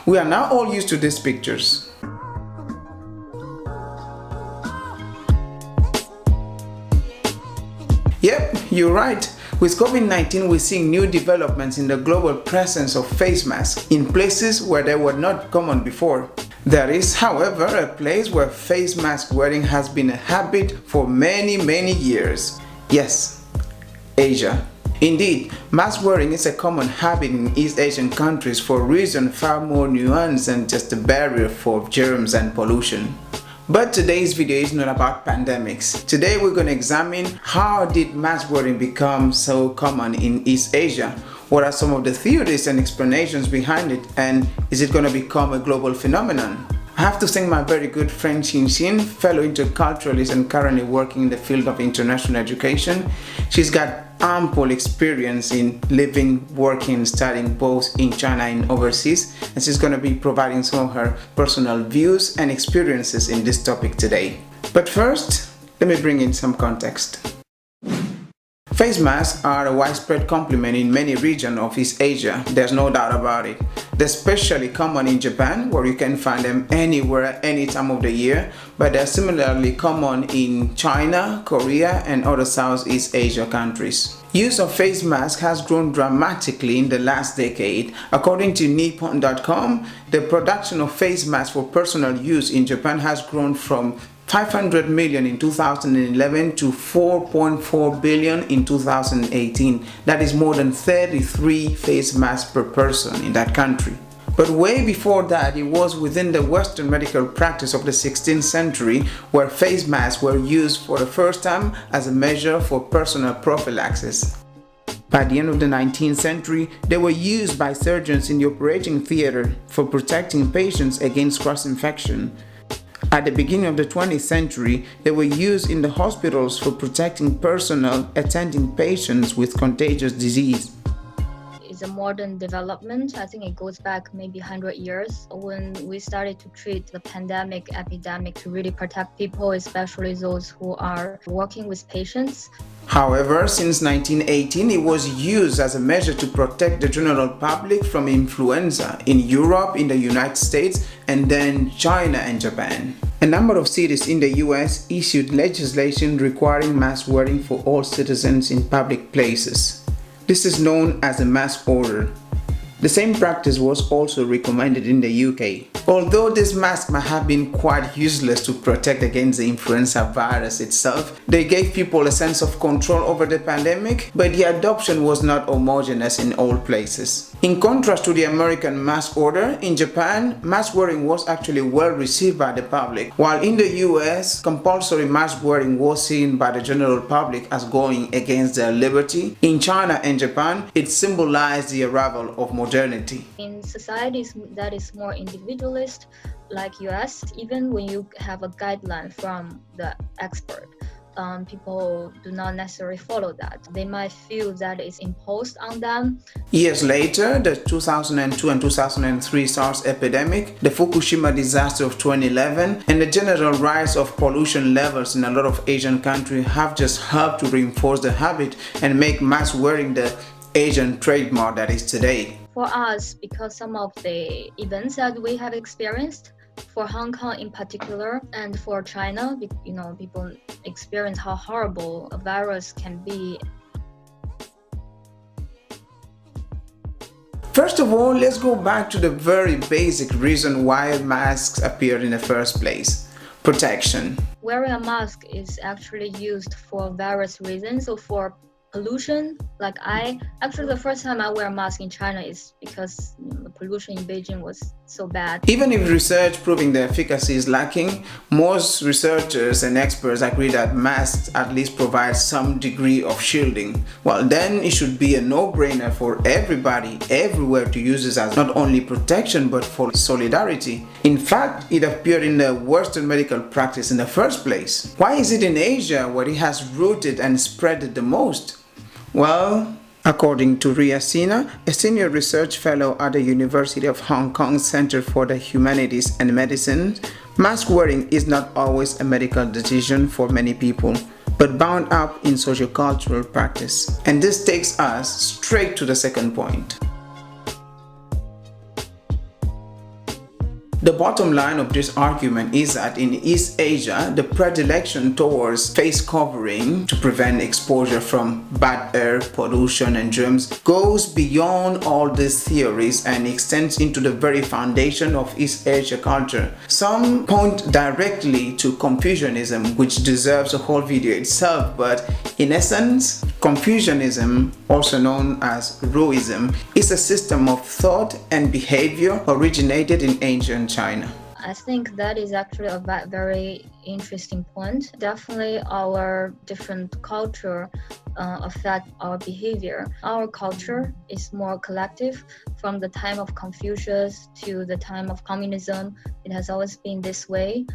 We are now all used to these pictures. Yep, you're right. With COVID-19, we're seeing new developments in the global presence of face masks in places where they were not common before. There is, however, a place where face mask wearing has been a habit for many years. Yes, Asia. Indeed, mask wearing is a common habit in East Asian countries for reasons far more nuanced than just a barrier for germs and pollution. But today's video is not about pandemics. Today we're going to examine how did mask wearing become so common in East Asia? What are some of the theories and explanations behind it, and is it going to become a global phenomenon? I have to thank my very good friend Xinxin, fellow interculturalist and currently working in the field of international education. She's got ample experience in living, working, studying both in China and overseas, and she's going to be providing some of her personal views and experiences in this topic today. But first, let me bring in some context. Face masks are a widespread complement in many regions of East Asia, there's no doubt about it. They're especially common in Japan, where you can find them anywhere, any time of the year, but they're similarly common in China, Korea, and other Southeast Asia countries. Use of face masks has grown dramatically in the last decade. According to Nippon.com, the production of face masks for personal use in Japan has grown from 500 million in 2011 to 4.4 billion in 2018. That is more than 33 face masks per person in that country. But way before that, it was within the Western medical practice of the 16th century where face masks were used for the first time as a measure for personal prophylaxis. By the end of the 19th century, they were used by surgeons in the operating theater for protecting patients against cross-infection. At the beginning of the 20th century, they were used in the hospitals for protecting personnel attending patients with contagious disease. It's a modern development. I think it goes back maybe 100 years when we started to treat the epidemic to really protect people, especially those who are working with patients. However, since 1918, it was used as a measure to protect the general public from influenza in Europe, in the United States, and then China and Japan. A number of cities in the US issued legislation requiring mask wearing for all citizens in public places. This is known as a mask order. The same practice was also recommended in the UK. Although this mask might have been quite useless to protect against the influenza virus itself, they gave people a sense of control over the pandemic, but the adoption was not homogeneous in all places. In contrast to the American mask order, in Japan, mask wearing was actually well received by the public, while in the US, compulsory mask wearing was seen by the general public as going against their liberty. In China and Japan, it symbolized the arrival of modernity. In societies that is more individualist, like US, even when you have a guideline from the expert, people do not necessarily follow that. They might feel that it's imposed on them. Years later, the 2002 and 2003 SARS epidemic, the Fukushima disaster of 2011, and the general rise of pollution levels in a lot of Asian countries have just helped to reinforce the habit and make mask wearing the Asian trademark that is today. For us, because some of the events that we have experienced, for Hong Kong in particular, and for China, people experience how horrible a virus can be. First of all, let's go back to the very basic reason why masks appeared in the first place: protection. Wearing a mask is actually used for various reasons. So for pollution, the first time I wear a mask in China is because the pollution in Beijing was so bad. Even if research proving the efficacy is lacking, most researchers and experts agree that masks at least provide some degree of shielding. Well, then it should be a no-brainer for everybody, everywhere, to use this as not only protection but for solidarity. In fact, it appeared in the Western medical practice in the first place. Why is it in Asia where it has rooted and spread the most? Well, according to Ria Sina, a senior research fellow at the University of Hong Kong Center for the Humanities and Medicine, mask wearing is not always a medical decision for many people, but bound up in sociocultural practice. And this takes us straight to the second point. The bottom line of this argument is that in East Asia, the predilection towards face covering to prevent exposure from bad air, pollution, and germs goes beyond all these theories and extends into the very foundation of East Asia culture. Some point directly to Confucianism, which deserves a whole video itself, but in essence, Confucianism, also known as Ruism, is a system of thought and behavior originated in ancient China. I think that is actually a very interesting point. Definitely our different culture affect our behavior. Our culture is more collective. From the time of Confucius to the time of communism, it has always been this way.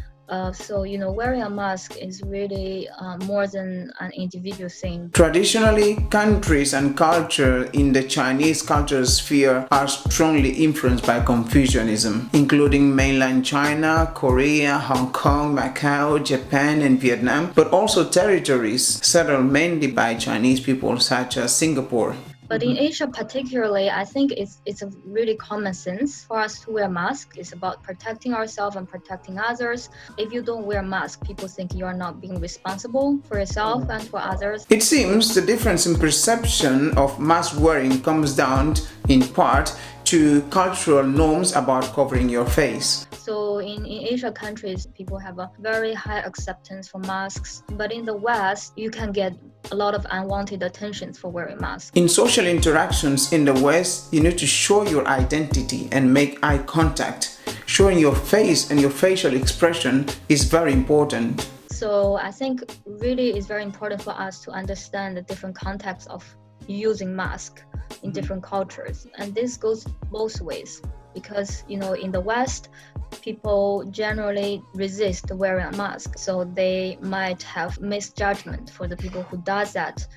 So, wearing a mask is really more than an individual thing. Traditionally, countries and culture in the Chinese cultural sphere are strongly influenced by Confucianism, including mainland China, Korea, Hong Kong, Macau, Japan, and Vietnam, but also territories settled mainly by Chinese people such as Singapore. But in Asia particularly, I think it's a really common sense for us to wear masks. It's about protecting ourselves and protecting others. If you don't wear a mask, people think you are not being responsible for yourself and for others. It seems the difference in perception of mask wearing comes down, in part, to cultural norms about covering your face. So in Asia countries, people have a very high acceptance for masks. But in the West, you can get a lot of unwanted attention for wearing masks. In social interactions in the West, you need to show your identity and make eye contact. Showing your face and your facial expression is very important. So I think really it's very important for us to understand the different contexts of using mask in different cultures. And this goes both ways. Because, in the West, people generally resist wearing a mask. So they might have misjudgment for the people who does that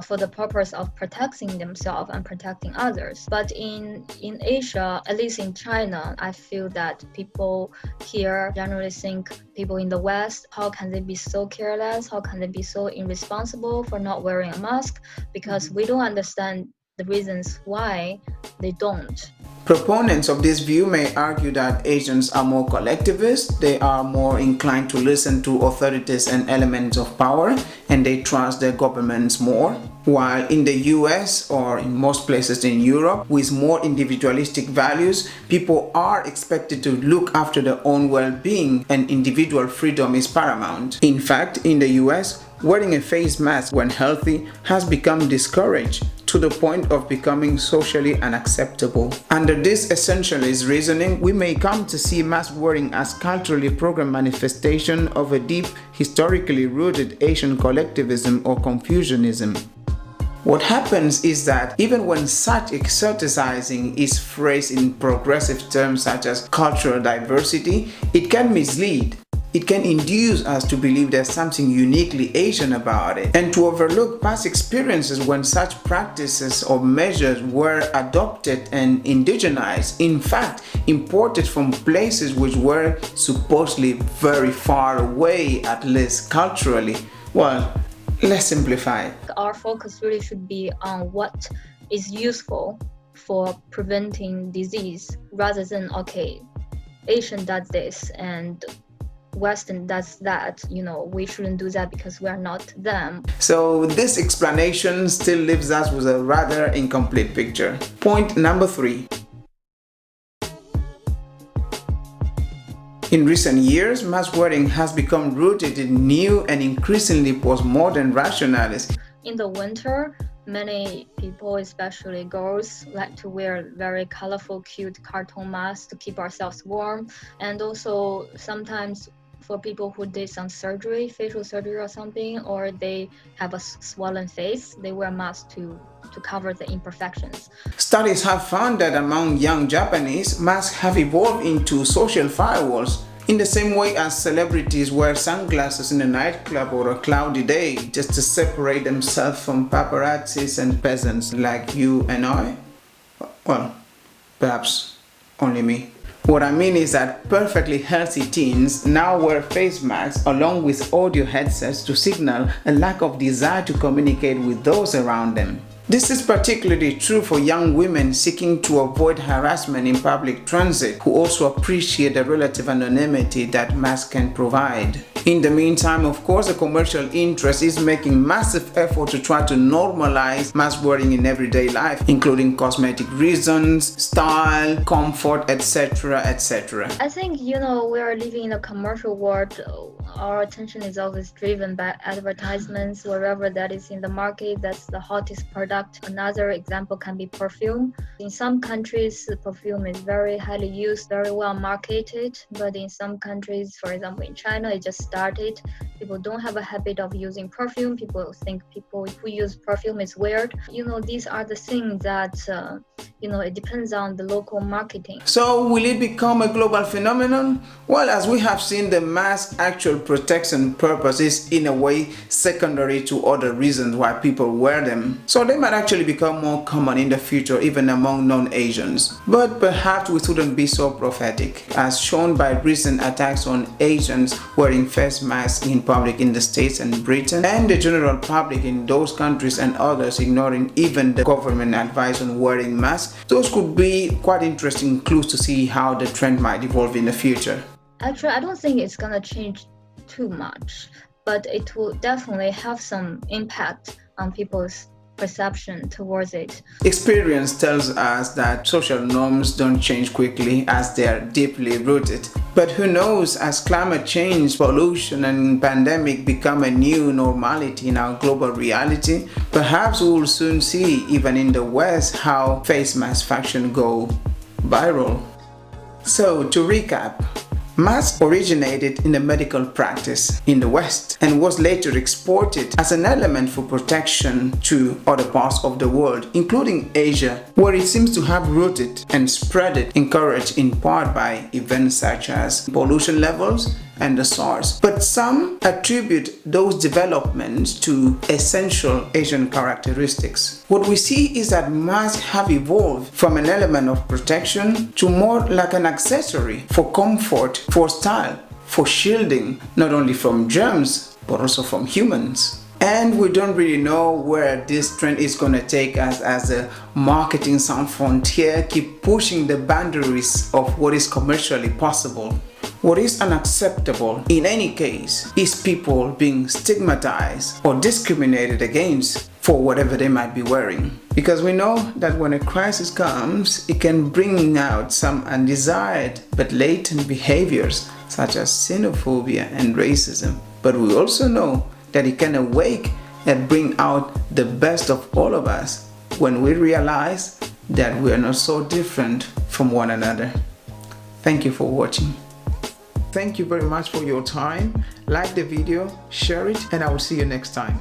for the purpose of protecting themselves and protecting others. But in Asia, at least in China, I feel that people here generally think people in the West, how can they be so careless? How can they be so irresponsible for not wearing a mask? Because we don't understand the reasons why they don't. Proponents of this view may argue that Asians are more collectivist, they are more inclined to listen to authorities and elements of power, and they trust their governments more. While in the US or in most places in Europe, with more individualistic values, people are expected to look after their own well-being and individual freedom is paramount. In fact, in the US, wearing a face mask when healthy has become discouraged, to the point of becoming socially unacceptable. Under this essentialist reasoning, we may come to see mask wearing as culturally programmed manifestation of a deep, historically rooted Asian collectivism or Confucianism. What happens is that even when such exoticizing is phrased in progressive terms such as cultural diversity, it can mislead. It can induce us to believe there's something uniquely Asian about it, and to overlook past experiences when such practices or measures were adopted and indigenized, in fact, imported from places which were supposedly very far away, at least culturally. Well, let's simplify. Our focus really should be on what is useful for preventing disease, rather than, okay, Asian does this and Western does that, we shouldn't do that because we are not them. So this explanation still leaves us with a rather incomplete picture. Point number 3. In recent years, mask wearing has become rooted in new and increasingly postmodern rationalism. In the winter, many people, especially girls, like to wear very colorful, cute cartoon masks to keep ourselves warm. And also sometimes for people who did some surgery, facial surgery or something, or they have a swollen face, they wear masks to cover the imperfections. Studies have found that among young Japanese, masks have evolved into social firewalls, in the same way as celebrities wear sunglasses in a nightclub or a cloudy day just to separate themselves from paparazzis and peasants like you and I. Well, perhaps only me. What I mean is that perfectly healthy teens now wear face masks along with audio headsets to signal a lack of desire to communicate with those around them. This is particularly true for young women seeking to avoid harassment in public transit, who also appreciate the relative anonymity that masks can provide. In the meantime, of course, the commercial interest is making massive effort to try to normalize mask wearing in everyday life, including cosmetic reasons, style, comfort, etc., etc. I think, we are living in a commercial world. Our attention is always driven by advertisements. Wherever that is in the market, that's the hottest product. Another example can be perfume. In some countries, perfume is very highly used, very well marketed. But in some countries, for example, in China, it just started. People don't have a habit of using perfume. People think people who use perfume is weird. These are the things that, it depends on the local marketing. So will it become a global phenomenon? Well, as we have seen, the mask's actual protection purpose is in a way secondary to other reasons why people wear them. So they might actually become more common in the future, even among non-Asians. But perhaps we shouldn't be so prophetic, as shown by recent attacks on Asians wearing face masks in public in the States and Britain, and the general public in those countries and others ignoring even the government advice on wearing masks. Those could be quite interesting clues to see how the trend might evolve in the future. Actually, I don't think it's gonna change too much, but it will definitely have some impact on people's perception towards it. Experience tells us that social norms don't change quickly as they are deeply rooted. But who knows, as climate change, pollution and pandemic become a new normality in our global reality, perhaps we will soon see, even in the West, how face mask fashion go viral. So to recap, masks originated in the medical practice in the West and was later exported as an element for protection to other parts of the world, including Asia, where it seems to have rooted and spread it, encouraged in part by events such as pollution levels and the SARS. But some attribute those developments to essential Asian characteristics. What we see is that masks have evolved from an element of protection to more like an accessory for comfort, for style, for shielding, not only from germs, but also from humans. And we don't really know where this trend is going to take us, as the marketing sans frontier keep pushing the boundaries of what is commercially possible. What is unacceptable in any case is people being stigmatized or discriminated against for whatever they might be wearing. Because we know that when a crisis comes, it can bring out some undesired but latent behaviors such as xenophobia and racism. But we also know that it can awake and bring out the best of all of us when we realize that we are not so different from one another. Thank you for watching. Thank you very much for your time. Like the video, share it, and I will see you next time.